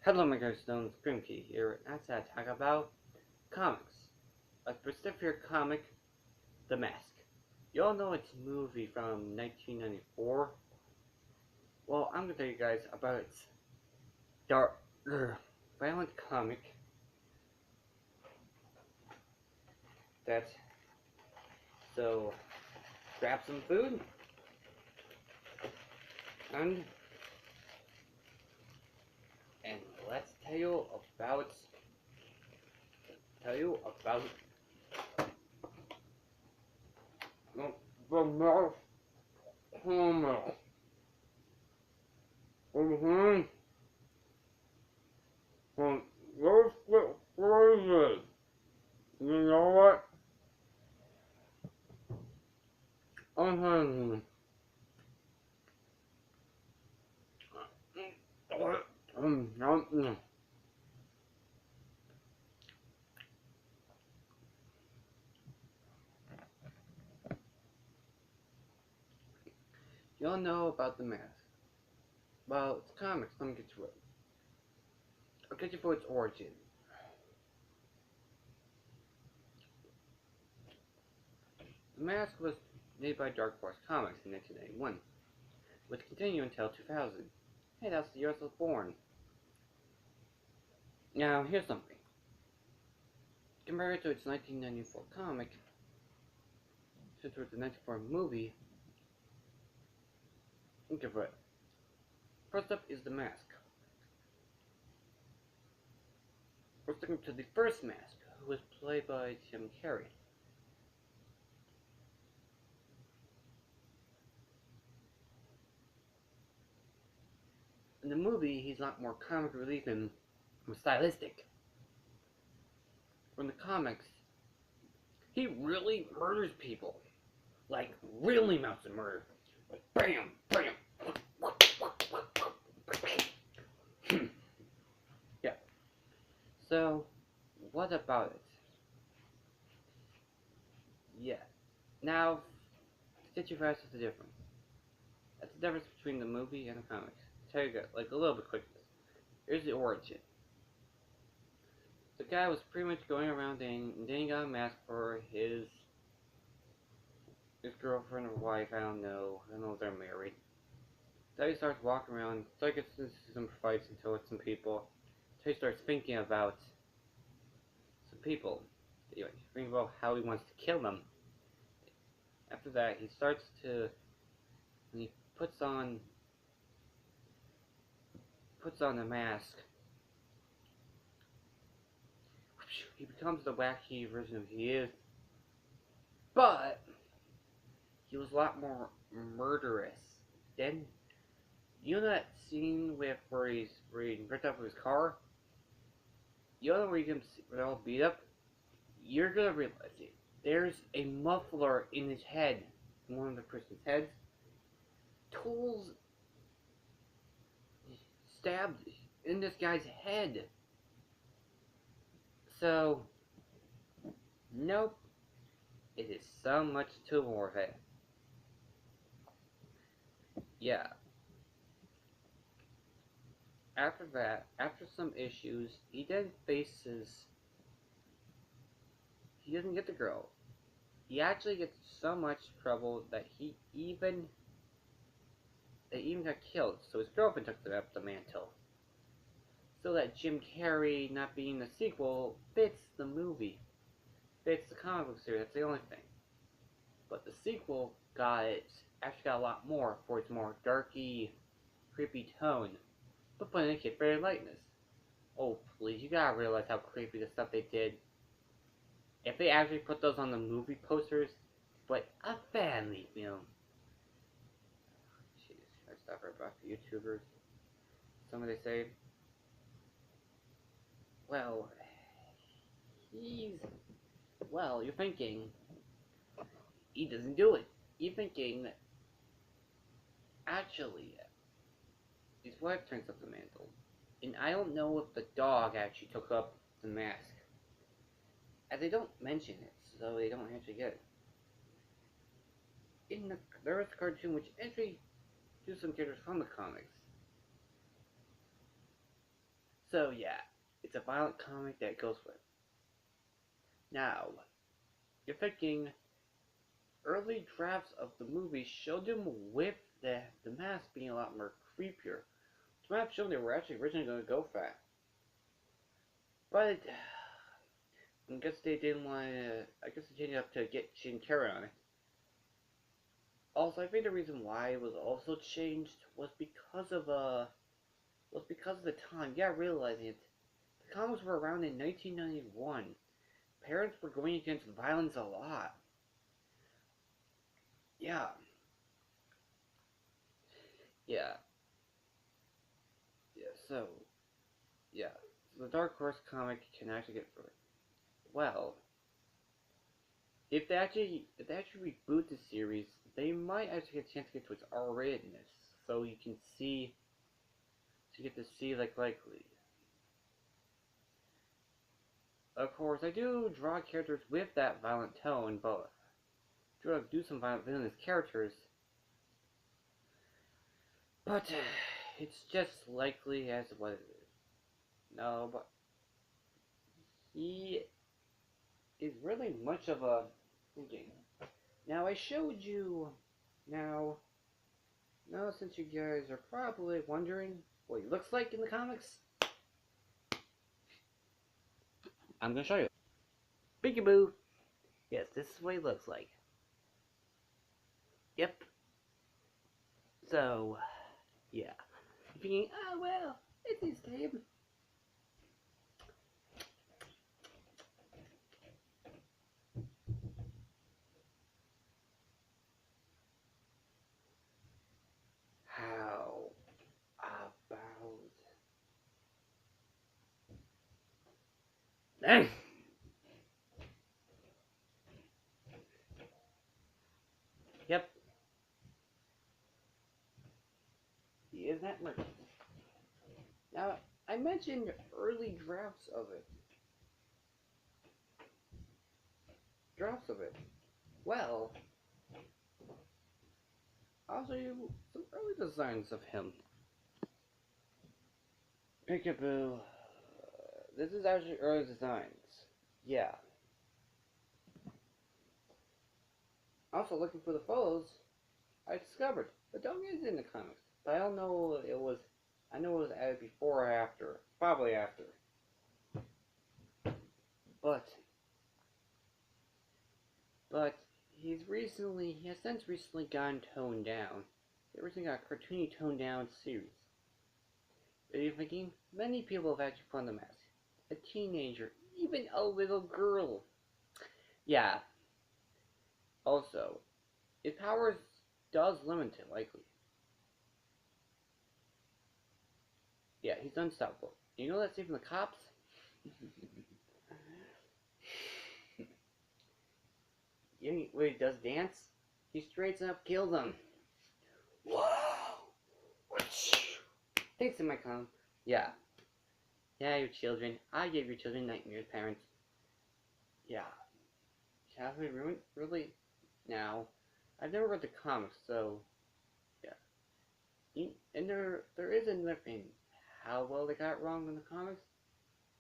Hello, my guys, Stone Grimkey here, and I talk about comics. A specific comic, The Mask. You all know it's a movie from 1994. Well, I'm gonna tell you guys about its dark, violent comic that. So, grab some food and and let's tell you about the Mask comic. Well, let's get started. You know what? Um, um, um, you all know about The Mask. Well, it's comics. Let me get to it. I'll get you for its origin. The Mask was made by Dark Horse Comics in 1981, which continued until 2000. Hey, that's the year I was born. Now, here's something. Compared to its 1994 comic, since it was a 1994 movie, think of it. First up is The Mask. We're sticking to the first Mask, who was played by Jim Carrey. In the movie, he's not more comic relief and more stylistic. From the comics, he really murders people. Like, really amounts of murder. Like, bam, bam. Yeah. So, what about it? Yeah. Now, to get you fast with the difference. That's the difference between the movie and the comics. Tell you guys, like a little bit quick. Here's the origin. The guy was pretty much going around and then he got a mask for his girlfriend or wife, I don't know if they're married. Then he starts walking around, so he gets into some fights until it's some people. So he starts thinking about some people. Anyway, thinking about how he wants to kill them. After that, he starts to, and he puts on a mask. He becomes the wacky version of who he is, but he was a lot more murderous. Then, you know that scene where he ripped up his car? You know where he gets all beat up? You're gonna realize it. There's a muffler in his head, in one of the person's heads. Tools stabbed in this guy's head. So, nope. It is so much too worth it. Yeah. After that, after some issues, he then faces. He doesn't get the girl. He actually gets so much trouble that they even got killed. So his girlfriend took up the mantle. So that Jim Carrey not being the sequel fits the movie, fits the comic book series. That's the only thing. But the sequel actually got a lot more for its more darky, creepy tone, but putting a kid very lightness. Oh please, you gotta realize how creepy the stuff they did. If they actually put those on the movie posters, but a family film. Jesus Christ, stop right back to YouTubers. Somebody say, well, you're thinking, he doesn't do it. You're thinking, actually, his wife turns up the mantle. And I don't know if the dog actually took up the mask. And they don't mention it, so they don't actually get it. There is a cartoon which actually do some characters from the comics. So yeah, it's a violent comic that goes with. Now, you're thinking early drafts of the movie showed him with the mask being a lot more creepier. The map showed they were actually originally going to go for that. But I guess they didn't want to. I guess they changed it up to get Jim Carrey on it. Also, I think the reason why it was also changed was because of the time. Yeah, realizing it. The comics were around in 1991. Parents were going against violence a lot. Yeah. Yeah. Yeah. So, yeah. So the Dark Horse comic can actually get through it. Well, if they actually reboot the series, they might actually get a chance to get to its R-ratedness, so you can see, so you get to see like likely. Of course, I do draw characters with that violent tone, but do some violent villainous characters, but it's just likely as what it is. No, but he is really much of a thinking. Now I showed you. Now, since you guys are probably wondering what he looks like in the comics, I'm gonna show you. Peekaboo. Yes, this is what he looks like. Yep. So, yeah. You're thinking, oh well, it's his time. How about... Yep. He is that merchant. Now, I mentioned early drafts of it. Well, I'll show you some early designs of him. Peekaboo. This is actually early designs. Yeah. Also looking for the photos, I discovered the dog is in the comics. But I don't know it was. I know it was added before or after. Probably after. But he has since recently gotten toned down. He recently got a cartoony toned down series. Are you thinking? Many people have actually put on the mask. A teenager, even a little girl. Yeah. Also, his powers does limit him, likely. Yeah, he's unstoppable. You know that scene from the cops? Where he does dance? He straight up kills them. Wow! Thanks to my com. Yeah. Yeah, your children. I gave your children nightmares, parents. Yeah. Childhood ruined? Really? Now, I've never read the comics, so yeah. And there is another thing. How well they got it wrong in the comics?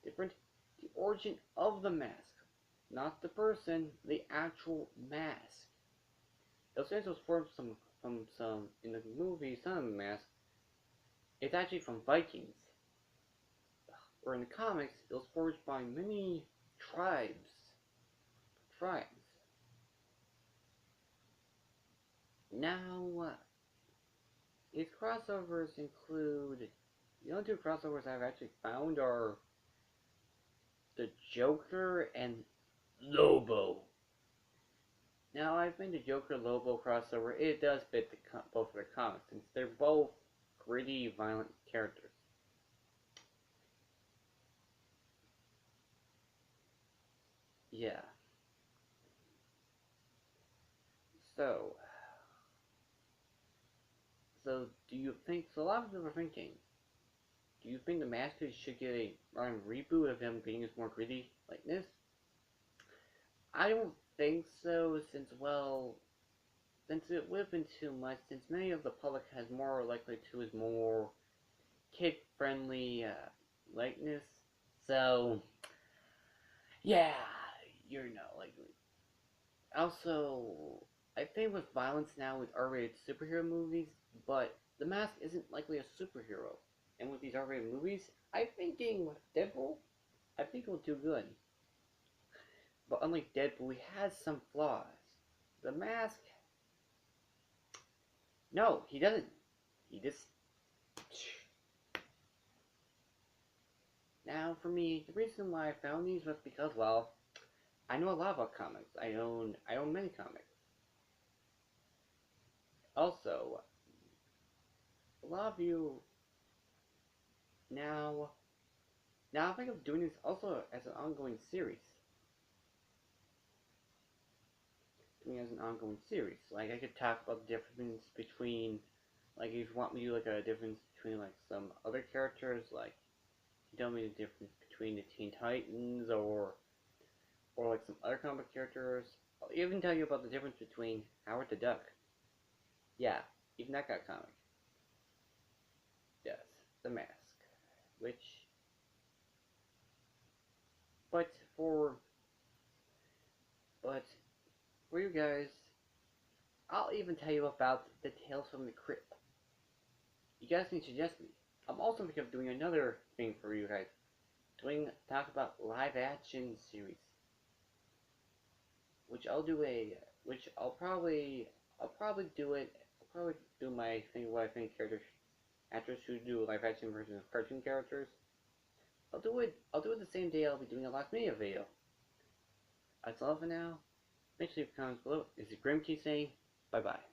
Different. The origin of the mask, not the person. The actual mask. Those things was formed from some in the movie. Some of the mask. It's actually from Vikings. Or in the comics, it was forged by many tribes. Now, its crossovers include... The only two crossovers I've actually found are the Joker and Lobo. Now, I think the Joker-Lobo crossover, it does fit both of their comics, since they're both gritty, violent characters. Yeah. So do you think... So a lot of people are thinking, do you think the Master should get a reboot of him being his more gritty likeness? I don't think so, since it would have been too much, since many of the public has more likely to is more kid-friendly likeness. So yeah, you're not likely. Also, I think with violence now with R-rated superhero movies, but The Mask isn't likely a superhero. And with these R-rated movies, I'm thinking with Deadpool, I think it'll do good. But unlike Deadpool, he has some flaws. The Mask, no, he doesn't. He just. Now, for me, the reason why I found these was because, well, I know a lot about comics. I own many comics. Also, a lot of you now, I think of doing this also as an ongoing series. Doing it as an ongoing series. Like, I could talk about the difference between, like, if you want me to do, like, a difference between, like, some other characters, like, you tell me the difference between the Teen Titans, like, some other comic characters. I'll even tell you about the difference between Howard the Duck. Yeah, even that got comic. Yes, The Mask. Which, but for, but for you guys, I'll even tell you about the Tales from the Crypt. You guys can suggest me. I'm also thinking of doing another thing for you guys. Talk about live action series. Which I'll do a, which I'll probably do it, I'll probably do my thing, what I think characters, actors should do a live action version of cartoon characters. I'll do it the same day I'll be doing a Lost Media video. That's all for now. Make sure you leave comments below. This is Grimkey saying, bye bye.